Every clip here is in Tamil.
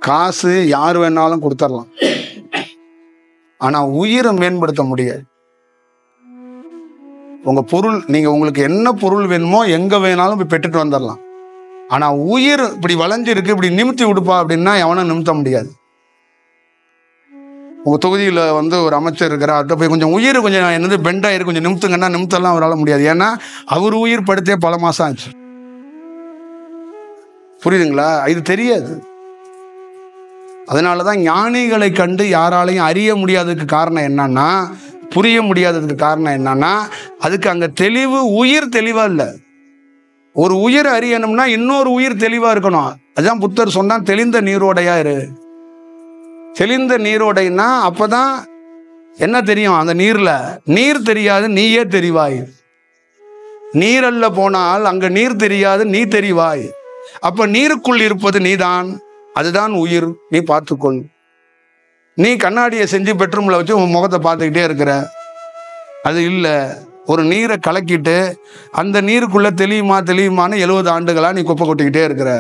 காசு யார் வேணாலும் கொடுத்துடலாம், ஆனா உயிரை மேம்படுத்த முடியாது. உங்க பொருள், நீங்க உங்களுக்கு என்ன பொருள் வேணுமோ எங்க வேணாலும் போய் பெற்றுட்டு வந்துடலாம். ஆனா உயிர் இப்படி வளைஞ்சிருக்கு, இப்படி நிமித்தி விடுப்பா அப்படின்னா எவனும் நிமித்த முடியாது. உங்க தொகுதியில வந்து ஒரு அமைச்சர் இருக்கிறார், அதை போய் கொஞ்சம் உயிர் கொஞ்சம் என்னது பெண்டாயிருக்கு, கொஞ்சம் நிமித்துங்கன்னா நிமித்தெல்லாம் அவரால் முடியாது. ஏன்னா அவர் உயிர் படுத்தே பல மாசம் ஆச்சு. புரியுதுங்களா? இது தெரியாது. அதனாலதான் ஞானிகளை கண்டு யாராலையும் அறிய முடியாததுக்கு காரணம் என்னன்னா, புரிய முடியாததுக்கு காரணம் என்னன்னா, அதுக்கு அங்க தெளிவு, உயிர் தெளிவா இல்லை. ஒரு உயிர் அறியணும்னா இன்னொரு உயிர் தெளிவா இருக்கணும். அதுதான் புத்தர் சொன்னா, தெளிந்த நீரோடையா இரு. தெளிந்த நீரோடைன்னா அப்பதான் என்ன தெரியும்? அந்த நீர்ல நீர் தெரியாது, நீயே தெரிவாய். நீரல்ல போனால் அங்க நீர் தெரியாது, நீ தெரிவாய். அப்ப நீருக்குள் இருப்பது நீதான், அதுதான் உயிர். நீ பார்த்துக்கொள். நீ கண்ணாடியை செஞ்சு பெட்ரூம்ல வச்சு உன் முகத்தை பார்த்துக்கிட்டே இருக்கிற, அது இல்லை. ஒரு நீரை கலக்கிட்டு அந்த நீருக்குள்ள தெளியுமான்னு 70 ஆண்டுகளா நீ குப்பை கொட்டிக்கிட்டே இருக்கிற.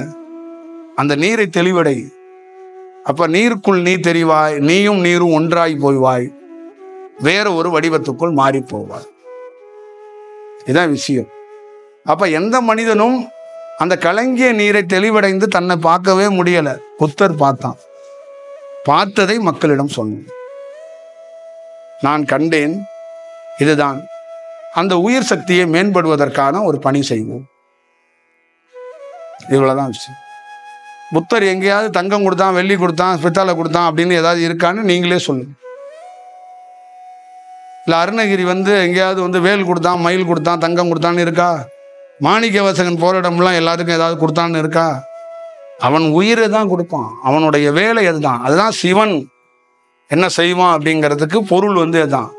அந்த நீரை தெளிவடை. அப்ப நீருக்குள் நீ தெரிவாய், நீயும் நீரும் ஒன்றாய் போய்வாய், வேற ஒரு வடிவத்துக்குள் மாறி போவாய். இதான் விஷயம். அப்ப எந்த மனிதனும் அந்த கலங்கிய நீரை தெளிவடைந்து தன்னை பார்க்கவே முடியல. புத்தர் பார்த்தான். பார்த்ததை மக்களிடம் சொன்னேன். நான் கண்டேன், இதுதான். அந்த உயிர் சக்தியை மேம்படுவதற்கான ஒரு பணி செய்வோம். இவ்வளவுதான் விஷயம். புத்தர் எங்கேயாவது தங்கம் கொடுத்தான், வெள்ளி கொடுத்தான், பித்தளை கொடுத்தான் அப்படின்னு ஏதாவது இருக்கான்னு நீங்களே சொல்லுங்க. இல்லை அருணகிரி வந்து எங்கேயாவது வந்து வேல் கொடுத்தான், மயில் கொடுத்தான், தங்கம் கொடுத்தான்னு இருக்கா? மாணிக்கவாசகன் போராட்டம்லாம் எல்லாத்துக்கும் ஏதாவது கொடுத்தான்னு இருக்கா? அவன் உயிரை தான் கொடுப்பான். அவனுடைய வேலை அதுதான். அதுதான் சிவன் என்ன செய்வான் அப்படிங்கிறதுக்கு பொருள் வந்து அதுதான்.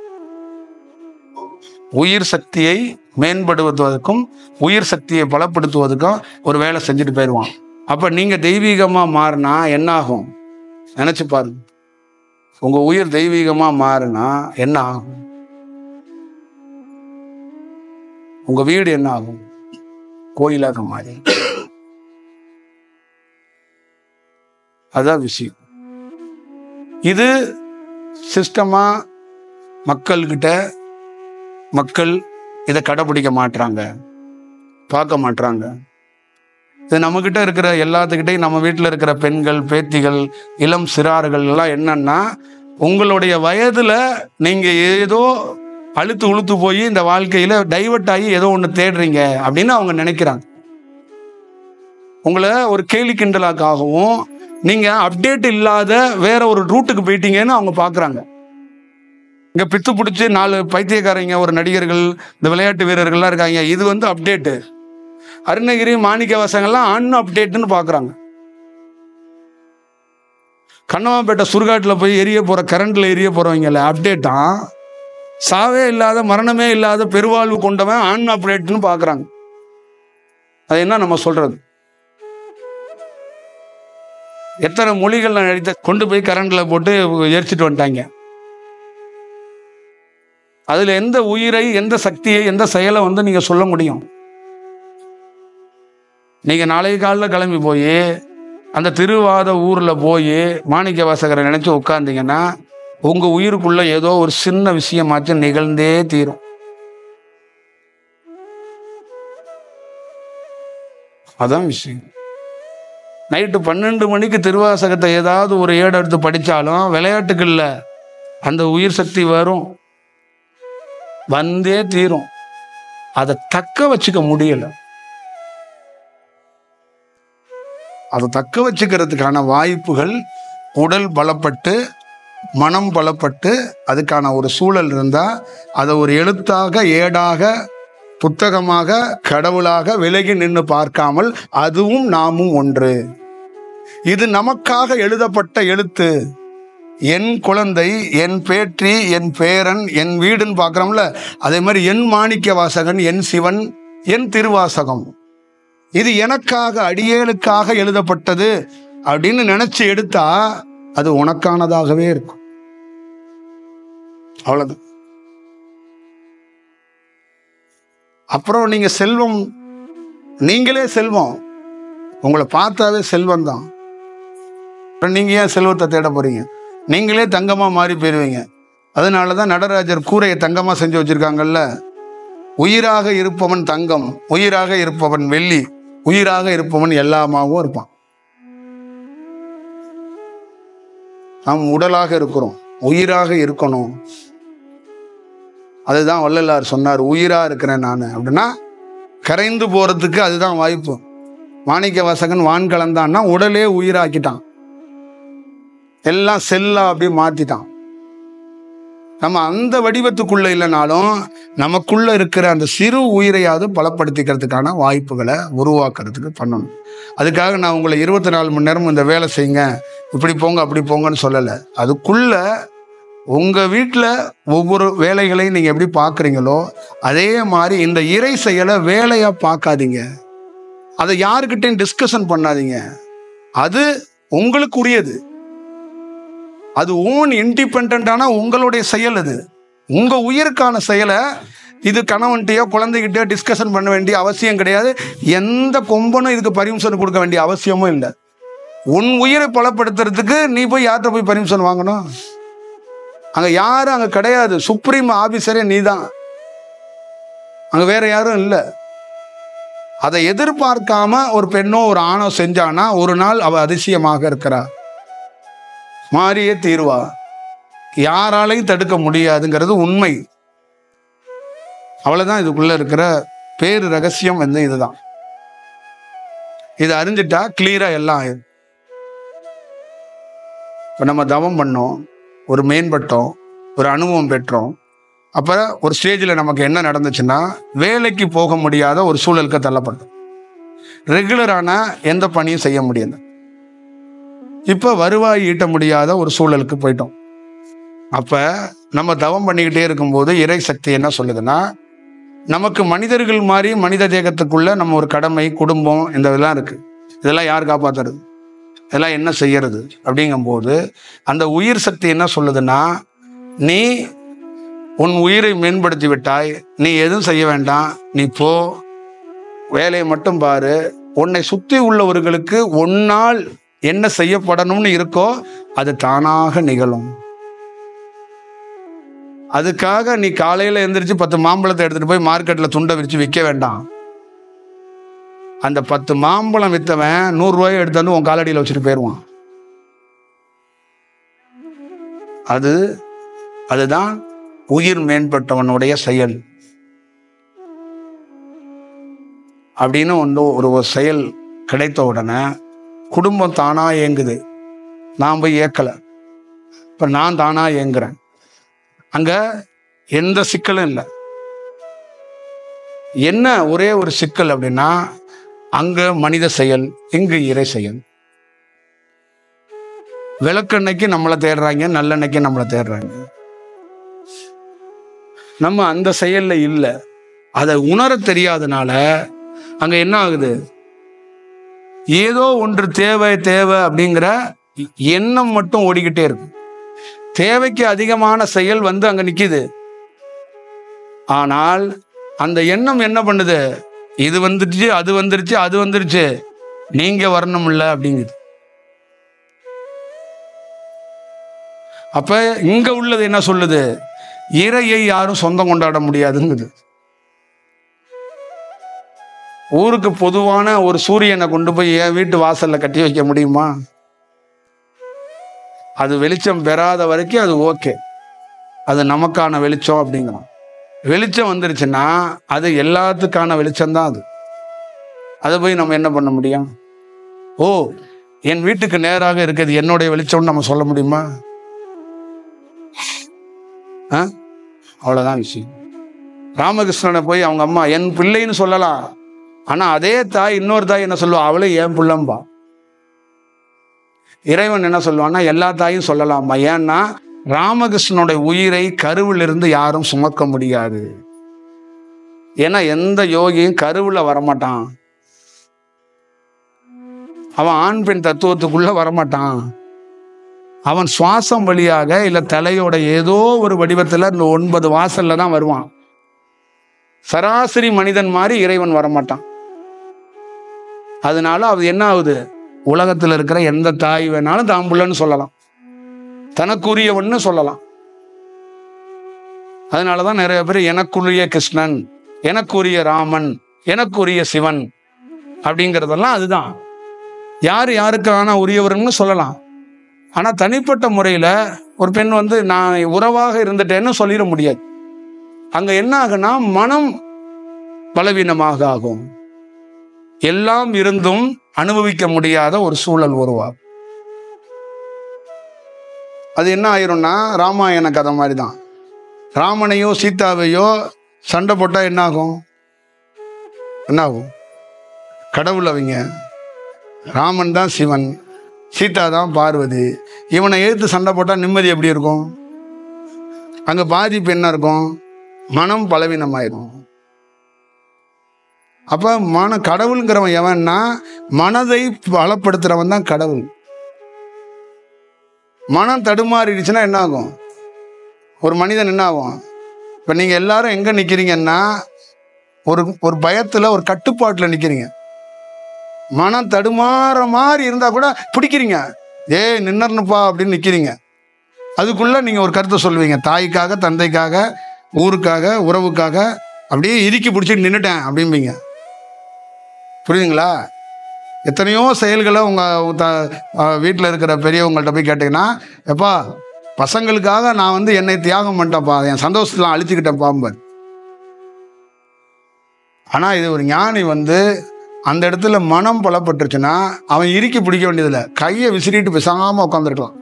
உயிர் சக்தியை மேம்படுத்துவதற்கும் உயிர் சக்தியை பலப்படுத்துவதற்கும் ஒரு வேலை செஞ்சுட்டு போயிடுவான். அப்ப நீங்க தெய்வீகமா மாறினா என்ன ஆகும் நினைச்சு பாருங்க. உங்க உயிர் தெய்வீகமா மாறினா என்ன ஆகும்? உங்க வீடு என்ன ஆகும்? கோயிலாக மாறி. அதான் விஷயம். இது சிஸ்டமா மக்கள்கிட்ட, மக்கள் இதை கடைபிடிக்க மாட்டாங்க, பார்க்க மாட்டாங்க. இது நம்மகிட்ட இருக்கிற எல்லாத்துக்கிட்டையும், நம்ம வீட்டில் இருக்கிற பெண்கள், பேத்திகள், இளம் சிறார்கள் எல்லாம் என்னன்னா, உங்களுடைய வயதுல நீங்க ஏதோ அழுத்து உளுத்து போய் இந்த வாழ்க்கையில டைவர்ட் ஆகி ஏதோ ஒன்று தேடுறீங்க அப்படின்னு அவங்க நினைக்கிறாங்க. உங்களை ஒரு கேலி கிண்டலாக்காகவும் நீங்க அப்டேட் இல்லாத வேற ஒரு ரூட்டுக்கு போயிட்டீங்கன்னு அவங்க பாக்குறாங்க. இங்க பித்து பிடிச்சி 4 பைத்தியக்காரங்க, ஒரு நடிகர்கள், இந்த விளையாட்டு வீரர்கள்லாம் இருக்காங்க. இது வந்து அப்டேட்டு. அருணகிரி, மாணிக்கவாசகன்லாம் அன் அப்டேட்னு பாக்குறாங்க. கண்ணமாப்பேட்டை சுடுகாட்டில் போய் எரிய போற, கரண்ட்ல எரிய போறவங்கல அப்டேட்டா? சாவே இல்லாத, மரணமே இல்லாத பெருவாழ்வு கொண்டவன் அன் அப்டேட்னு பாக்குறாங்க. அது என்ன நம்ம சொல்றது? எத்தனை மொழிகள் நடித்த கொண்டு போய் கரண்ட்ல போட்டு எரிச்சிட்டு வந்துட்டாங்க. அதுல எந்த உயிரை, எந்த சக்தியை, எந்த செயலை வந்து நீங்க சொல்ல முடியும்? நீங்க நாளைக்கு காலையில் கிளம்பி போய் அந்த திருவாத ஊர்ல போய் மாணிக்கவாசகரை நினைச்சு உட்கார்ந்தீங்கன்னா உங்க உயிருக்குள்ள ஏதோ ஒரு சின்ன விஷயமாச்சும் நிகழ்ந்தே தீரும். அதான் விஷயம். நைட்டு 12 மணிக்கு திருவாசகத்தை ஏதாவது ஒரு ஏடு எடுத்து படிச்சாலும் விளையாட்டுகள்ல அந்த உயிர் சக்தி வரும், வந்தே தீரும். அதை தக்க வச்சுக்க முடியல. அதை தக்க வச்சுக்கிறதுக்கான வாய்ப்புகள், உடல் பலப்பட்டு மனம் பலப்பட்டு அதுக்கான ஒரு சூழல் இருந்தா அதை ஒரு எழுத்தாக, ஏடாக, புத்தகமாக, கடவுளாக விலகி நின்று பார்க்காமல் அதுவும் நாமும் ஒன்று. இது நமக்காக எழுதப்பட்ட எழுத்து. என் குழந்தை, என் பேற்றி, என் பேரன், என் வீடுன்னு பார்க்குறோம்ல, அதே மாதிரி என் மாணிக்கவாசகன், என் சிவன், என் திருவாசகம், இது எனக்காக, அடியேனுக்காக எழுதப்பட்டது அப்படின்னு நினைச்சு எடுத்தா அது உனக்கானதாகவே இருக்கும். அவ்வளவுதான். அப்புறம் நீங்க செல்வம், நீங்களே செல்வம், உங்களை பார்த்தாவே செல்வம் தான். நீங்க ஏன் செல்வத்தை தேட போறீங்க? நீங்களே தங்கமா மாறி போயிருவீங்க. அதனாலதான் நடராஜர் கூரையை தங்கமா செஞ்சு வச்சிருக்காங்கல்ல. உயிராக இருப்பவன் தங்கம், உயிராக இருப்பவன் வெள்ளி, உயிராக இருப்பவன் எல்லாமாவும் இருப்பான். நாம் உடலாக இருக்கிறோம், உயிராக இருக்கணும். அதுதான் வள்ளலார் சொன்னார், உயிரா இருக்கிறேன் நான் அப்படின்னா கரைந்து போறதுக்கு அதுதான் வாய்ப்பு. மாணிக்க வாசகன் வான் கலந்தான்னா உடலே உயிராக்கிட்டான், எல்லாம் செல்லா அப்படி மாத்திட்டான். நம்ம அந்த வடிவத்துக்குள்ள இல்லைனாலும் நமக்குள்ள இருக்கிற அந்த சிறு உயிரையாவது பலப்படுத்திக்கிறதுக்கான வாய்ப்புகளை உருவாக்குறதுக்கு பண்ணணும். அதுக்காக நான் உங்களை 24 மணி நேரம் இந்த வேலை செய்யுங்க, இப்படி போங்க அப்படி போங்கன்னு சொல்லலை. அதுக்குள்ள உங்க வீட்டில் ஒவ்வொரு வேலைகளையும் நீங்க எப்படி பார்க்குறீங்களோ அதே மாதிரி இந்த இறை செயலை வேலையா பார்க்காதீங்க. அதை யாருக்கிட்டையும் டிஸ்கஷன் பண்ணாதீங்க. அது உங்களுக்குரியது, அது ஓன் இண்டிபெண்டான உங்களுடைய செயல். அது உங்க உயிருக்கான செயலை. இது கணவன்கிட்டயோ குழந்தைகிட்டயோ டிஸ்கஷன் பண்ண வேண்டிய அவசியம் கிடையாது. எந்த கொம்பனும் இதுக்கு பர்மிஷன் கொடுக்க வேண்டிய அவசியமும் இல்லை. உன் உயிரை பலப்படுத்துறதுக்கு நீ போய் யார்கிட்ட போய் பர்மிஷன் வாங்கணும்? அங்க யாரும் அங்க கிடையாது. சுப்ரீம் ஆபீசரே நீ தான், அங்க வேற யாரும் இல்லை. அதை எதிர்பார்க்காம ஒரு பெண்ணோ ஒரு ஆணோ செஞ்சானா ஒரு நாள் அவ அதிசயமாக இருக்கிறா, மாறியே தீர்வா. யாராலையும் தடுக்க முடியாதுங்கிறது உண்மை. அவ்வளவுதான் இதுக்குள்ள இருக்கிற பேரு ரகசியம் இதுதான். இதை அறிஞ்சிட்டா கிளியரா எல்லாம் ஆயிடும். இப்ப நம்ம தவம் பண்ணோம், ஒரு மேம்பட்டோம், ஒரு அனுபவம் பெற்றோம். அப்ப ஒரு ஸ்டேஜில் நமக்கு என்ன நடந்துச்சுன்னா, வேலைக்கு போக முடியாத ஒரு சூழலுக்கு தள்ளப்பட்டோம். ரெகுலரான எந்த பணியும் செய்ய முடியல. இப்ப வருவாய் ஈட்ட முடியாத ஒரு சூழலுக்கு போயிட்டோம். அப்ப நம்ம தவம் பண்ணிக்கிட்டே இருக்கும்போது இறை சக்தி என்ன சொல்லுதுன்னா, நமக்கு மனிதர்கள் மாதிரி மனித தேகத்துக்குள்ள நம்ம ஒரு கடமை, குடும்பம், இந்த இதெல்லாம் இருக்கு. இதெல்லாம் யார் காப்பாத்துறது, இதெல்லாம் என்ன செய்யறது அப்படிங்கும்போது அந்த உயிர் சக்தி என்ன சொல்லுதுன்னா, நீ உன் உயிரை மேம்படுத்தி விட்டாய், நீ எதுவும் செய்ய வேண்டாம், நீ போ, வேலையை மட்டும் பாரு. உன்னை சுற்றி உள்ளவர்களுக்கு உன்னால் என்ன செய்யப்படணும்னு இருக்கோ அது தானாக நிகழும். அதுக்காக நீ காலையில எந்திரிச்சு 10 மாம்பழத்தை எடுத்துட்டு போய் மார்க்கெட்ல துண்டை விரிச்சு விற்க வேண்டாம். அந்த 10 மாம்பழம் வித்தவன் 100 ரூபாய் எடுத்து உன் காலடியில் வச்சுட்டு போயிடுவான். அதுதான் உயிர் மேம்பட்டவனுடைய செயல். அப்படின்னு ஒரு செயல் கிடைத்த உடனே குடும்பம் தானா இயங்குது. நான் போய் ஏக்கல, இப்ப நான் தானா இயங்குறேன். அங்க எந்த சிக்கலும் இல்லை. என்ன ஒரே ஒரு சிக்கல் அப்படின்னா, அங்க மனித செயல், இங்கு இறை செயல். விளக்கெண்ணைக்கு நம்மளை தேடுறாங்க, நல்லெண்ணெய்க்கு நம்மளை தேடுறாங்க. நம்ம அந்த செயல்ல இல்லை. அதை உணர தெரியாதனால அங்க என்ன ஆகுது, ஏதோ ஒன்று தேவை தேவை அப்படிங்கிற எண்ணம் மட்டும் ஓடிக்கிட்டே இருக்கு. தேவைக்கு அதிகமான செயல் அங்க நிக்குது. ஆனால் அந்த எண்ணம் என்ன பண்ணுது, இது வந்துருச்சு, அது வந்துருச்சு, அது வந்துருச்சு, நீங்க வரணும் இல்ல அப்படிங்குது. அப்ப இங்க உள்ளது என்ன சொல்லுது, இறையை யாரும் சொந்தம் கொண்டாட முடியாதுங்குது. ஊருக்கு பொதுவான ஒரு சூரியனை கொண்டு போய் என் வீட்டு வாசல்ல கட்டி வைக்க முடியுமா? அது வெளிச்சம் பெறாத வரைக்கும் அது ஓகே, அது நமக்கான வெளிச்சம் அப்படிங்கிறோம். வெளிச்சம் வந்துருச்சுன்னா அது எல்லாத்துக்கான வெளிச்சம்தான். அதை போய் நம்ம என்ன பண்ண முடியும்? ஓ, என் வீட்டுக்கு நேராக இருக்கிறது என்னுடைய வெளிச்சம்னு நம்ம சொல்ல முடியுமா? அவ்வளவுதான் விஷயம். ராமகிருஷ்ணனை போய் அவங்க அம்மா என் பிள்ளைன்னு சொல்லலாம், ஆனா அதே தாய் இன்னொரு தாய் என்ன சொல்லுவா, அவளே என் பிள்ளைம்பா. இறைவன் என்ன சொல்லுவான்னா, எல்லா தாயும் சொல்லலாமா. ஏன்னா ராமகிருஷ்ணனுடைய உயிரை கருவில் இருந்து யாரும் சுமக்க முடியாது. ஏன்னா எந்த யோகியும் கருவுல வரமாட்டான், அவன் ஆண் பெண் தத்துவத்துக்குள்ள வரமாட்டான். அவன் சுவாசம் வழியாக இல்ல தலையோட ஏதோ ஒரு வடிவத்துல இந்த 9 வாசல்ல தான் வருவான். சராசரி மனிதன் மாதிரி இறைவன் வரமாட்டான். அதனால அது என்ன ஆகுது, உலகத்தில் இருக்கிற எந்த தாய் வேணாலும் தான் புள்ளன்னு சொல்லலாம், தனக்குரியவன்னு சொல்லலாம். அதனாலதான் நிறைய பேர் எனக்குரிய கிருஷ்ணன், எனக்குரிய ராமன், எனக்குரிய சிவன் அப்படிங்கிறதெல்லாம் அதுதான். யார் யாருக்கான உரியவர்னு சொல்லலாம். ஆனா தனிப்பட்ட முறையில ஒரு பெண் நான் உறவாக இருந்துட்டேன்னு சொல்லிட முடியாது. அங்க என்ன ஆகுனா மனம் பலவீனமாக ஆகும். எல்லாம் இருந்தும் அனுபவிக்க முடியாத ஒரு சூழல் உருவாகும். அது என்ன ஆயிரும்னா ராமாயண கதை மாதிரி தான். ராமனையோ சீதாவையோ சண்டை போட்டா என்ன ஆகும்? கடவுள் அவங்க. ராமன் தான் சிவன், சீதா தான் பார்வதி. இவனை எதிர்த்து சண்டை போட்டால் நிம்மதி எப்படி இருக்கும்? அங்கே பாதிப்பு என்ன இருக்கும்? மனம் பலவீனமாயிரும். அப்போ கடவுளுங்கிறவன் எவன்னா மனதை பலப்படுத்துறவன் தான் கடவுள். மனம் தடுமாறிடுச்சுன்னா என்ன ஆகும்? ஒரு மனிதன் என்ன ஆகும்? இப்போ நீங்கள் எல்லாரும் எங்கே நிற்கிறீங்கன்னா ஒரு பயத்தில் ஒரு கட்டுப்பாட்டில் நிற்கிறீங்க. மனம் தடுமாற மாதிரி இருந்தால் கூட பிடிக்கிறீங்க, நின்னர்னுப்பா அப்படின்னு நிற்கிறீங்க. அதுக்குள்ளே நீங்கள் ஒரு கருத்தை சொல்லுவீங்க, தாய்க்காக, தந்தைக்காக, ஊருக்காக, உறவுக்காக அப்படியே இறுக்கி பிடிச்சிட்டு நின்றுட்டேன் அப்படிம்பீங்க. புரியுதுங்களா? எத்தனையோ செயல்களை உங்கள் வீட்டில் இருக்கிற பெரியவங்கள்ட்ட போய் கேட்டிங்கன்னா, எப்பா பசங்களுக்காக நான் என்னை தியாகம் பண்ணிட்டேன்ப்பா, என் சந்தோஷத்தெலாம் அழிச்சுக்கிட்டேன் பாம்பன். ஆனால் இது ஒரு ஞானி அந்த இடத்துல மனம் பலப்பட்டுருச்சுன்னா அவன் இறுக்கி பிடிக்க வேண்டியதில்லை, கையை விசிறிட்டு பேசாமல் உட்காந்துருக்கலாம்.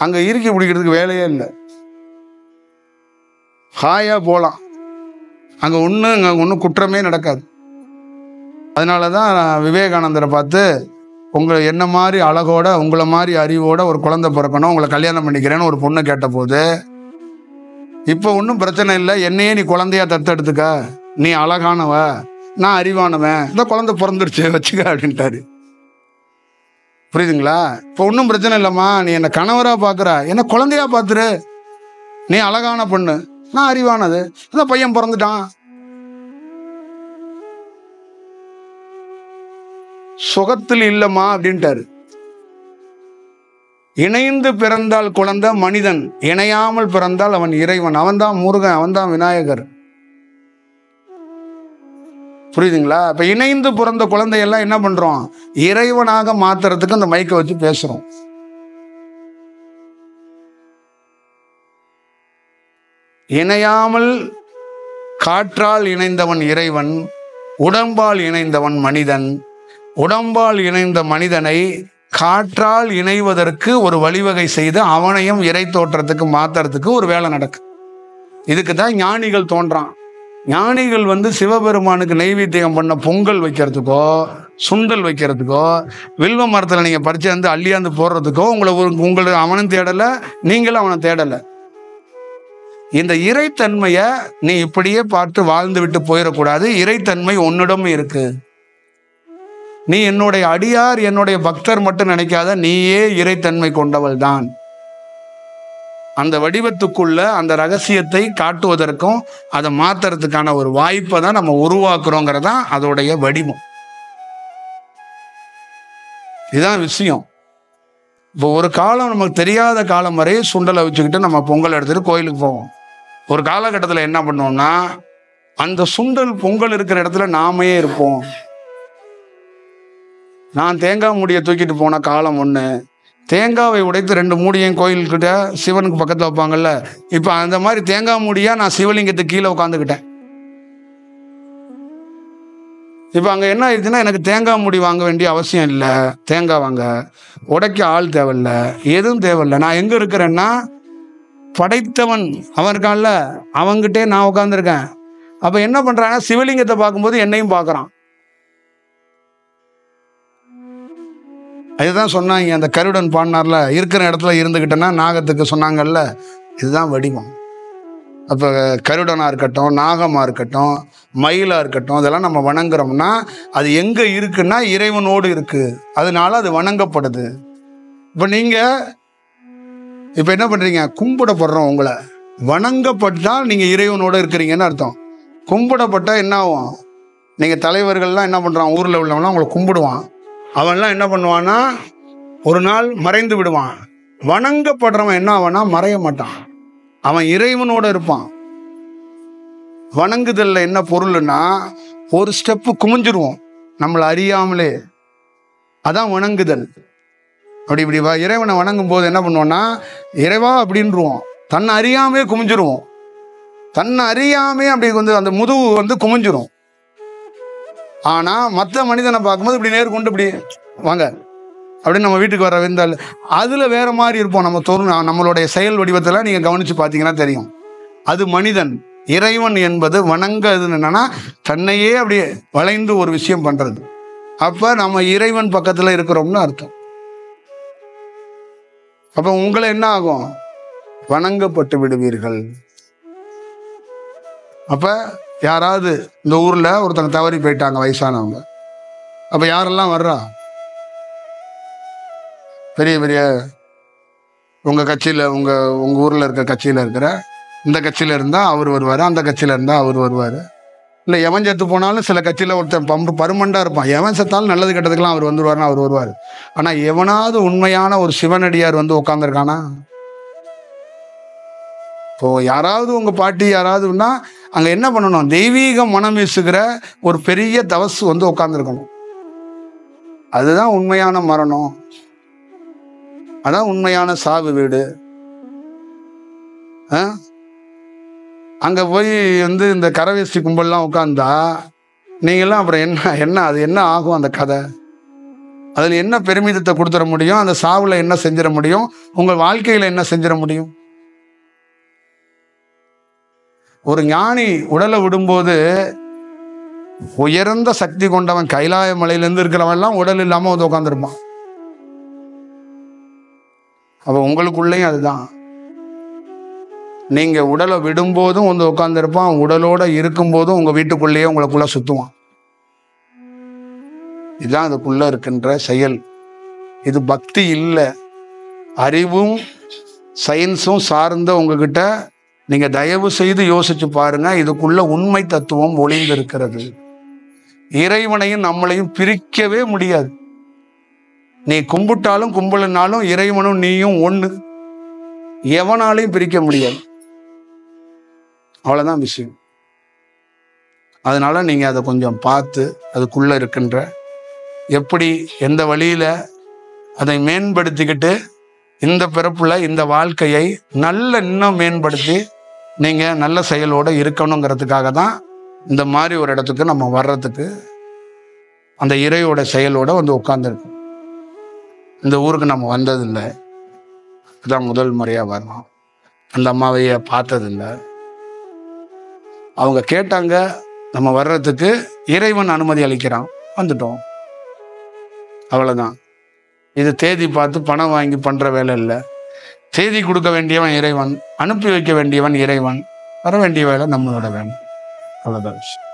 அங்கே இறுக்கி பிடிக்கிறதுக்கு வேலையே இல்லை, ஹாயாக போகலாம். அங்கே ஒன்றும் குற்றமே நடக்காது. அதனால தான் விவேகானந்தரை பார்த்து, உங்களை என்ன மாதிரி அழகோட, உங்களை மாதிரி அறிவோட ஒரு குழந்தை பிறக்கணும், உங்களை கல்யாணம் பண்ணிக்கிறேன்னு ஒரு பொண்ணு கேட்ட போது, இப்போ ஒன்றும் பிரச்சனை இல்லை, என்னையே நீ குழந்தையா தத்தெடுத்துக்க, நீ அழகானவ, நான் அறிவானவன், இந்த குழந்தை பிறந்துருச்சு வச்சுக்க அப்படின்ட்டாரு. புரியுதுங்களா? இப்போ ஒன்றும் பிரச்சனை இல்லைம்மா, நீ என்னை கணவராக பார்க்குற, என்ன குழந்தையா பார்த்துரு, நீ அழகான பொண்ணு, நான் அறிவானது, இந்த பையன் பிறந்துட்டான். சுகத்தில் இல்லைம்மா அப்படின்ட்டாரு. இணைந்து பிறந்தால் குழந்தை மனிதன், இணையாமல் பிறந்தால் அவன் இறைவன். அவன் தான் முருகன், அவன் தான் விநாயகர். புரியுதுங்களா? இப்ப இணைந்து பிறந்த குழந்தையெல்லாம் என்ன பண்றோம்? இறைவனாக மாத்துறதுக்கு அந்த மைக்கை வச்சு பேசுறோம். இணையாமல் காற்றால் இணைந்தவன் இறைவன், உடம்பால் இணைந்தவன் மனிதன். உடம்பால் இணைந்த மனிதனை காற்றால் இணைவதற்கு ஒரு வழிவகை செய்து அவனையும் இறை தோற்றத்துக்கு மாத்துறதுக்கு ஒரு வேலை நடக்கு. இதுக்கு தான் ஞானிகள் தோன்றான். ஞானிகள் சிவபெருமானுக்கு நெய்வேத்தியம் பண்ண பொங்கல் வைக்கிறதுக்கோ, சுண்டல் வைக்கிறதுக்கோ, வில்வ மரத்தில் நீங்கள் பறிச்சு அள்ளியாந்து போடுறதுக்கோ உங்களை அவனும் தேடலை, நீங்களும் அவனை தேடலை. இந்த இறைத்தன்மையை நீ இப்படியே பார்த்து வாழ்ந்து விட்டு போயிடக்கூடாது. இறைத்தன்மை உன்னிடம் இருக்கு. நீ என்னுடைய அடியார், என்னுடைய பக்தர் மட்டும் நினைக்காத, நீயே இறைத்தன்மை கொண்டவள் தான். அந்த வடிவத்துக்குள்ள அந்த ரகசியத்தை காட்டுவதற்கும் அதை மாத்துறதுக்கான ஒரு வாய்ப்பை தான் நம்ம உருவாக்குறோங்கிறதான் அதோடைய வடிவம். இதுதான் விஷயம். இப்போ ஒரு காலம் நமக்கு தெரியாத காலம் வரை சுண்டலை வச்சுக்கிட்டு நம்ம பொங்கல் எடுத்துட்டு கோயிலுக்கு போவோம். ஒரு காலகட்டத்தில் என்ன பண்ணுவோம்னா, அந்த சுண்டல் பொங்கல் இருக்கிற இடத்துல நாமே இருப்போம். நான் தேங்காய் மூடியை தூக்கிட்டு போன காலம் ஒன்று, தேங்காவை உடைத்து 2 மூடியையும் கோயில்கிட்ட சிவனுக்கு பக்கத்தில் வைப்பாங்கல்ல, இப்போ அந்த மாதிரி தேங்காய் மூடியாக நான் சிவலிங்கத்துக்கு கீழே உட்காந்துக்கிட்டேன். இப்போ அங்கே என்ன ஆயிடுச்சுன்னா, எனக்கு தேங்காய் மூடி வாங்க வேண்டிய அவசியம் இல்லை, தேங்காய் வாங்க உடைக்க ஆள் தேவையில்லை, எதுவும் தேவையில்லை. நான் எங்கே இருக்கிறேன்னா, படைத்தவன் அவன் இருக்கான்ல, அவன்கிட்டே நான் உட்காந்துருக்கேன். அப்போ என்ன பண்ணுறான்னா, சிவலிங்கத்தை பார்க்கும்போது என்னையும் பார்க்குறான். அதுதான் சொன்னாங்க, அந்த கருடன் பாடினார்ல, இருக்கிற இடத்துல இருந்துக்கிட்டேன்னா நாகத்துக்கு சொன்னாங்கல்ல, இதுதான் வடிவம். அப்போ கருடனாக இருக்கட்டும், நாகமாக இருக்கட்டும், மயிலாக இருக்கட்டும், இதெல்லாம் நம்ம வணங்குறோம்னா அது எங்கே இருக்குன்னா இறைவனோடு இருக்குது, அதனால அது வணங்கப்படுது. இப்போ நீங்கள் இப்போ என்ன பண்ணுறீங்க? கும்பிடப்படுறோம். உங்களை வணங்கப்பட்டால் நீங்கள் இறைவனோடு இருக்கிறீங்கன்னு அர்த்தம். கும்பிடப்பட்டால் என்ன ஆகும்? நீங்கள் தலைவர்கள்லாம் என்ன பண்ணுறான், ஊரில் உள்ளவங்களாம் உங்களை கும்பிடுவான். அவன்லாம் என்ன பண்ணுவான்னா ஒரு நாள் மறைந்து விடுவான். வணங்கப்படுறவன் என்ன ஆவானா மறைய மாட்டான், அவன் இறைவனோட இருப்பான். வணங்குதல்ல என்ன பொருள்னா ஒரு ஸ்டெப்பு குமிஞ்சிருவோம் நம்மளை அறியாமலே, அதான் வணங்குதல். அப்படி இப்படி இறைவனை வணங்கும் போது என்ன பண்ணுவோம்னா இறைவா அப்படின்ருவோம், தன்னை அறியாமே குமிஞ்சிருவோம். தன்னை அறியாமே அப்படி அந்த முதுகு குமிஞ்சிரும். ஆனா மற்ற மனிதனை பார்க்கும்போது இப்படி நேர்கொண்டு இப்படி வாங்க அப்படின்னு நம்ம வீட்டுக்கு வர வந்தால் அதுல வேற மாதிரி இருப்போம். நம்மளுடைய செயல் வடிவத்தில் நீங்க கவனிச்சு பார்த்தீங்கன்னா தெரியும். அது மனிதன். இறைவன் என்பது வணங்குறது என்னன்னா தன்னையே அப்படியே வளைந்து ஒரு விஷயம் பண்றது. அப்ப நம்ம இறைவன் பக்கத்துல இருக்கிறோம்னு அர்த்தம். அப்ப உங்களை என்ன ஆகும், வணங்கப்பட்டு விடுவீர்கள். அப்ப யாராவது இந்த ஊர்ல ஒருத்தங்க தவறி போயிட்டாங்க வயசானவங்க, அப்ப யாரெல்லாம் வர்றா, பெரிய பெரிய உங்க கட்சியில உங்க ஊர்ல இருக்க கட்சியில இருக்கிற இந்த கட்சியில இருந்தா அவர் வருவாரு, அந்த கட்சியில இருந்தா அவர் வருவாரு. இல்லை எவன் செத்து போனாலும் சில கட்சியில ஒருத்தன் பருமண்டா இருப்பான், எவன் செத்தாலும் நல்லது கெட்டதுக்கெல்லாம் அவர் வந்துருவாருன்னா அவர் வருவார். ஆனா எவனாவது உண்மையான ஒரு சிவனடியார் உட்காந்துருக்கானா? இப்போ யாராவது உங்க பாட்டி யாராவதுன்னா அங்க என்ன பண்ணணும், தெய்வீக மனம் வீசுகிற ஒரு பெரிய தவசு உட்காந்துருக்கணும். அதுதான் உண்மையான மரணம், அதான் உண்மையான சாவு வீடு. அங்க போய் இந்த கரவேஷ்டி கும்பல்லாம் உட்கார்ந்தா நீங்கெல்லாம் அப்புறம் என்ன அது என்ன ஆகும் அந்த கதை? அதுல என்ன பெருமிதத்தை கொடுத்துட முடியும்? அந்த சாவுல என்ன செஞ்சிட முடியும்? உங்கள் வாழ்க்கையில என்ன செஞ்சிட முடியும்? ஒரு ஞானி உடலை விடும்போது உயர்ந்த சக்தி கொண்டவன் கைலாய மலையிலிருந்து இருக்கிறவன் எல்லாம் உடல் இல்லாம உட்காந்துருப்பான். அப்ப உங்களுக்குள்ளேயும் அதுதான். நீங்க உடலை விடும்போதும் உட்கார்ந்துருப்பான், உடலோட இருக்கும் போதும் உங்க வீட்டுக்குள்ளேயே உங்களுக்குள்ள சுத்துவான். இதுதான் அதுக்குள்ள இருக்கின்ற செயல். இது பக்தி இல்லை, அறிவும் சயின்ஸும் சார்ந்த உங்ககிட்ட நீங்க தயவு செய்து யோசிச்சு பாருங்க. இதுக்குள்ள உண்மை தத்துவம் ஒளிந்து இருக்கிறது. இறைவனையும் நம்மளையும் பிரிக்கவே முடியாது. நீ கும்பிட்டாலும் கும்பலனாலும் இறைவனும் நீயும் ஒண்ணு, எவனாலையும் பிரிக்க முடியாது. அவ்வளவுதான் விஷயம். அதனால நீங்க அதை கொஞ்சம் பார்த்து அதுக்குள்ள இருக்கின்ற எப்படி எந்த வழியில அதை மேம்படுத்திக்கிட்டு இந்த பிறப்புல இந்த வாழ்க்கையை இன்னும் மேம்படுத்தி நீங்க நல்ல செயலோட இருக்கணுங்கிறதுக்காக தான் இந்த மாதிரி ஒரு இடத்துக்கு நம்ம வர்றதுக்கு அந்த இறையோட செயலோட உட்கார்ந்துருக்கோம். இந்த ஊருக்கு நம்ம வந்ததில்லை, அதான் முதல் முறையா வரணும். அந்த அம்மாவைய பார்த்ததில்லை, அவங்க கேட்டாங்க, நம்ம வர்றதுக்கு இறைவன் அனுமதி அளிக்கிறான், வந்துட்டோம், அவ்வளவுதான். இது தேதி பார்த்து பணம் வாங்கி பண்ற வேலை இல்லை. செய்தி கொடுக்க வேண்டியவன் இறைவன், அனுப்பி வைக்க வேண்டியவன் இறைவன், வர வேண்டிய வேலை நம்மளோட வேணும், அவ்வளவுதான் விஷயம்.